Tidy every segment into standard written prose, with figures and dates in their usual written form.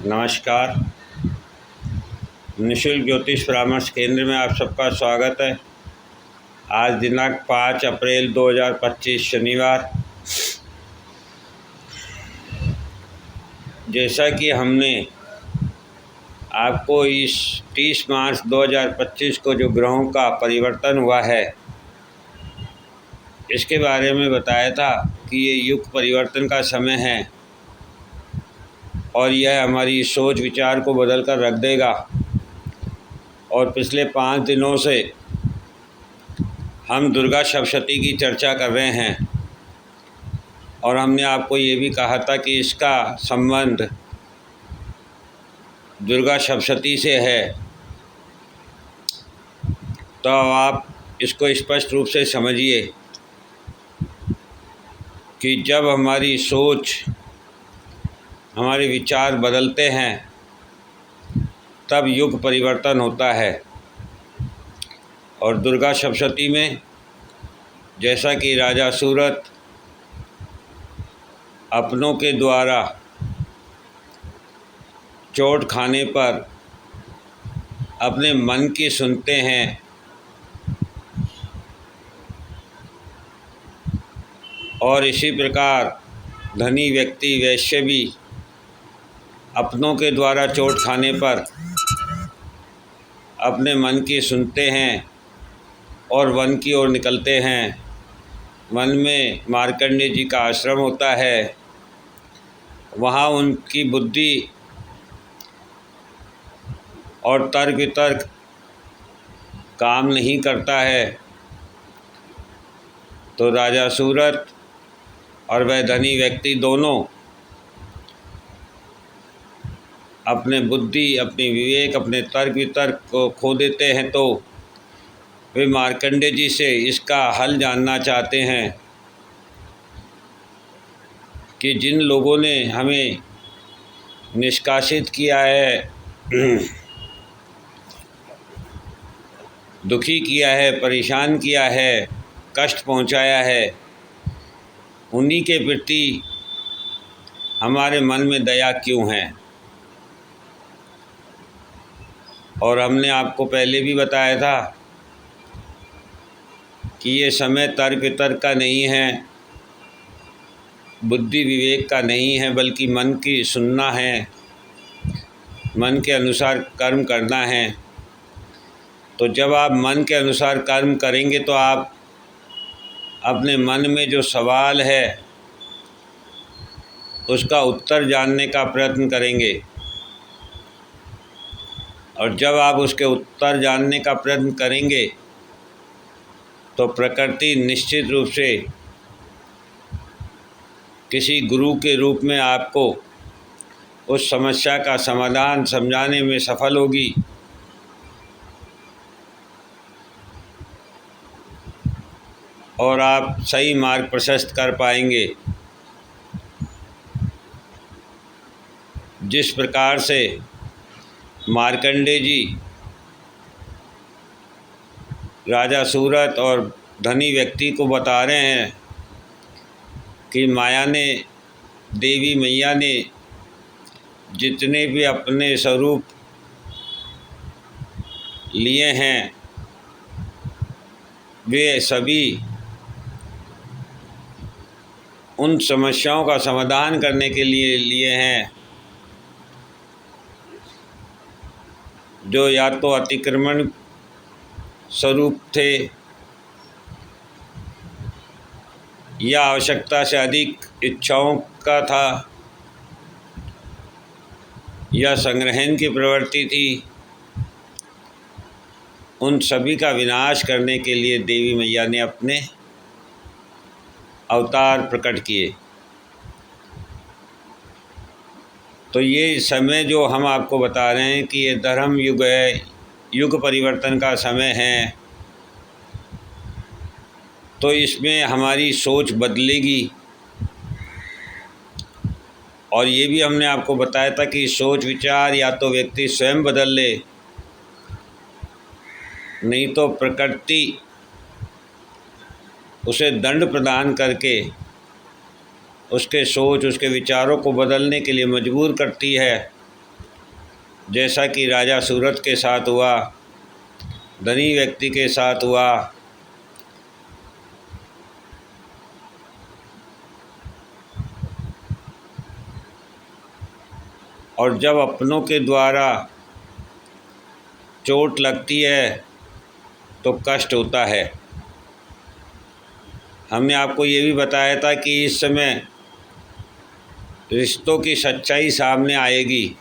नमस्कार। निःशुल्क ज्योतिष परामर्श केंद्र में आप सबका स्वागत है। आज दिनांक 5 अप्रैल 2025 शनिवार। जैसा कि हमने आपको इस 30 मार्च 2025 को जो ग्रहों का परिवर्तन हुआ है इसके बारे में बताया था कि ये युग परिवर्तन का समय है और यह हमारी सोच विचार को बदल कर रख देगा। और पिछले 5 दिनों से हम दुर्गा सप्तशती की चर्चा कर रहे हैं और हमने आपको ये भी कहा था कि इसका संबंध दुर्गा सप्तशती से है। तो आप इसको स्पष्ट रूप से समझिए कि जब हमारी सोच, हमारे विचार बदलते हैं तब युग परिवर्तन होता है। और दुर्गा सप्तशती में जैसा कि राजा सूरत अपनों के द्वारा चोट खाने पर अपने मन की सुनते हैं और इसी प्रकार धनी व्यक्ति वैश्य भी अपनों के द्वारा चोट खाने पर अपने मन की सुनते हैं और वन की ओर निकलते हैं। वन में मार्कंडेय जी का आश्रम होता है। वहाँ उनकी बुद्धि और तर्क वितर्क काम नहीं करता है तो राजा सूरत और वह धनी व्यक्ति दोनों अपने बुद्धि, अपनी विवेक, अपने तर्क वितर्क को खो देते हैं। तो वे मार्कंडेय जी से इसका हल जानना चाहते हैं कि जिन लोगों ने हमें निष्कासित किया है, दुखी किया है, परेशान किया है, कष्ट पहुंचाया है, उन्हीं के प्रति हमारे मन में दया क्यों है। और हमने आपको पहले भी बताया था कि ये समय तर्क वितर्क का नहीं है, बुद्धि विवेक का नहीं है, बल्कि मन की सुनना है, मन के अनुसार कर्म करना है। तो जब आप मन के अनुसार कर्म करेंगे तो आप अपने मन में जो सवाल है उसका उत्तर जानने का प्रयत्न करेंगे और जब आप उसके उत्तर जानने का प्रयत्न करेंगे तो प्रकृति निश्चित रूप से किसी गुरु के रूप में आपको उस समस्या का समाधान समझाने में सफल होगी। और आप सही मार्ग प्रशस्त कर पाएंगे। जिस प्रकार से मार्कंडेय जी राजा सूरत और धनी व्यक्ति को बता रहे हैं कि माया ने, देवी मैया ने जितने भी अपने स्वरूप लिए हैं वे सभी उन समस्याओं का समाधान करने के लिए हैं जो या तो अतिक्रमण स्वरूप थे या आवश्यकता से अधिक इच्छाओं का था या संग्रहण की प्रवृत्ति थी। उन सभी का विनाश करने के लिए देवी मैया ने अपने अवतार प्रकट किए। तो ये समय जो हम आपको बता रहे हैं कि ये धर्म युग है, युग परिवर्तन का समय है, तो इसमें हमारी सोच बदलेगी। और ये भी हमने आपको बताया था कि सोच विचार या तो व्यक्ति स्वयं बदल ले, नहीं तो प्रकृति उसे दंड प्रदान करके उसके सोच, उसके विचारों को बदलने के लिए मजबूर करती है। जैसा कि राजा सूरत के साथ हुआ, धनी व्यक्ति के साथ हुआ। और जब अपनों के द्वारा चोट लगती है तो कष्ट होता है। हमने आपको ये भी बताया था कि इस समय रिश्तों की सच्चाई सामने आएगी।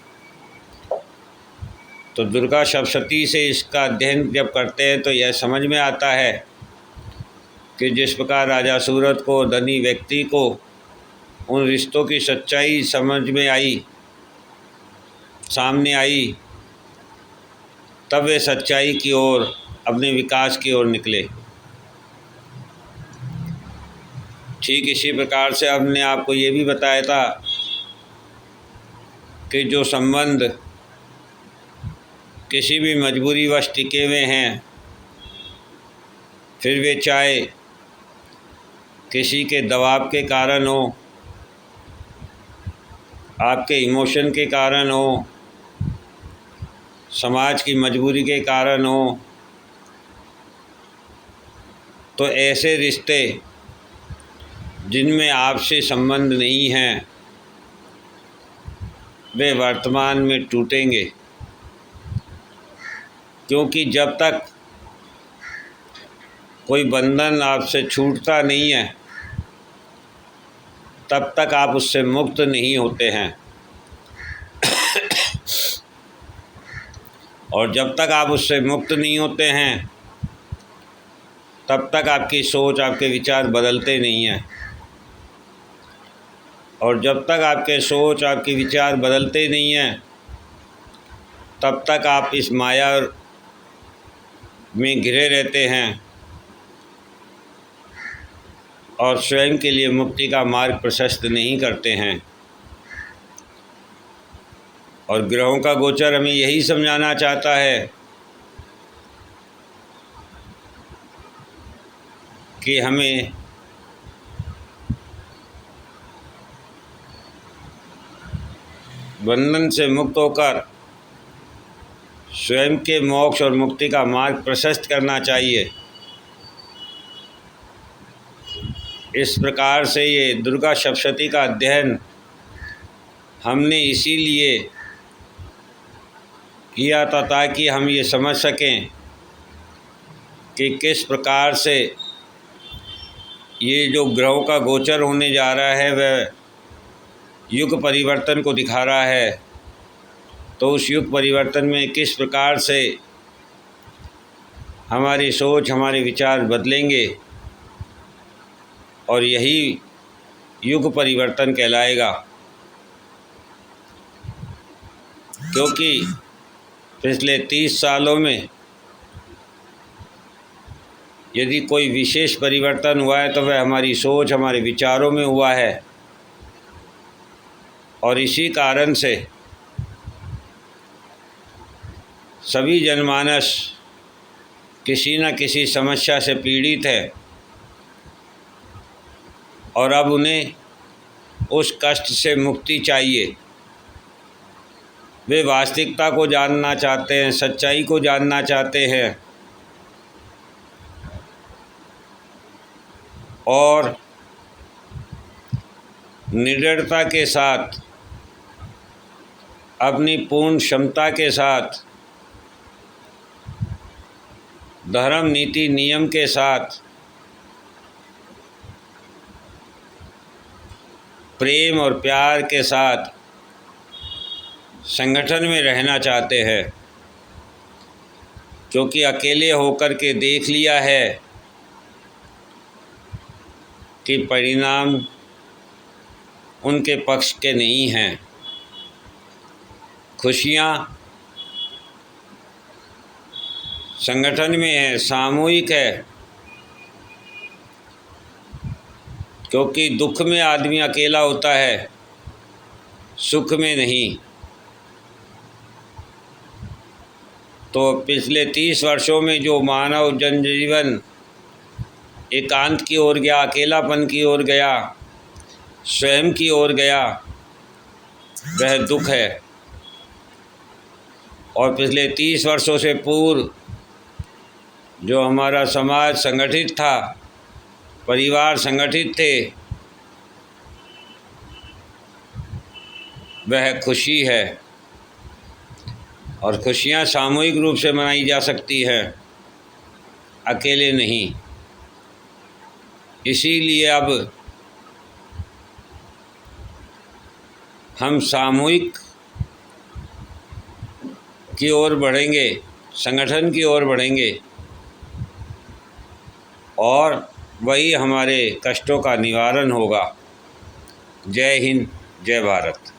तो दुर्गा सप्तशती से इसका अध्ययन जब करते हैं तो यह समझ में आता है कि जिस प्रकार राजा सूरत को, धनी व्यक्ति को उन रिश्तों की सच्चाई समझ में आई, सामने आई, तब वे सच्चाई की ओर, अपने विकास की ओर निकले। ठीक इसी प्रकार से हमने आपको ये भी बताया था कि जो संबंध किसी भी मजबूरीवश टिके हुए हैं, फिर वे चाहे किसी के दबाव के कारण हो, आपके इमोशन के कारण हो, समाज की मजबूरी के कारण हो, तो ऐसे रिश्ते जिनमें आपसे संबंध नहीं हैं वे वर्तमान में टूटेंगे। क्योंकि जब तक कोई बंधन आपसे छूटता नहीं है तब तक आप उससे मुक्त नहीं होते हैं। और जब तक आप उससे मुक्त नहीं होते हैं तब तक आपकी सोच, आपके विचार बदलते नहीं हैं। और जब तक आपके सोच, आपके विचार बदलते नहीं हैं तब तक आप इस माया में घिरे रहते हैं और स्वयं के लिए मुक्ति का मार्ग प्रशस्त नहीं करते हैं। और ग्रहों का गोचर हमें यही समझाना चाहता है कि हमें बंधन से मुक्त होकर स्वयं के मोक्ष और मुक्ति का मार्ग प्रशस्त करना चाहिए। इस प्रकार से ये दुर्गा सप्तशती का अध्ययन हमने इसीलिए किया था ताकि हम ये समझ सकें कि किस प्रकार से ये जो ग्रहों का गोचर होने जा रहा है वह युग परिवर्तन को दिखा रहा है। तो उस युग परिवर्तन में किस प्रकार से हमारी सोच, हमारे विचार बदलेंगे और यही युग परिवर्तन कहलाएगा। क्योंकि पिछले 30 सालों में यदि कोई विशेष परिवर्तन हुआ है तो वह हमारी सोच, हमारे विचारों में हुआ है। और इसी कारण से सभी जनमानस किसी न किसी समस्या से पीड़ित है और अब उन्हें उस कष्ट से मुक्ति चाहिए। वे वास्तविकता को जानना चाहते हैं, सच्चाई को जानना चाहते हैं और निडरता के साथ, अपनी पूर्ण क्षमता के साथ, धर्म, नीति, नियम के साथ, प्रेम और प्यार के साथ संगठन में रहना चाहते हैं। क्योंकि अकेले होकर के देख लिया है कि परिणाम उनके पक्ष के नहीं हैं। खुशियाँ संगठन में है, सामूहिक है। क्योंकि दुख में आदमी अकेला होता है, सुख में नहीं। तो पिछले 30 वर्षों में जो मानव जनजीवन एकांत की ओर गया, अकेलापन की ओर गया, स्वयं की ओर गया, वह दुख है। और पिछले 30 वर्षों से पूर्व जो हमारा समाज संगठित था, परिवार संगठित थे, वह खुशी है। और खुशियाँ सामूहिक रूप से मनाई जा सकती हैं, अकेले नहीं। इसीलिए अब हम सामूहिक की ओर बढ़ेंगे, संगठन की ओर बढ़ेंगे और वही हमारे कष्टों का निवारण होगा। जय हिंद, जय भारत।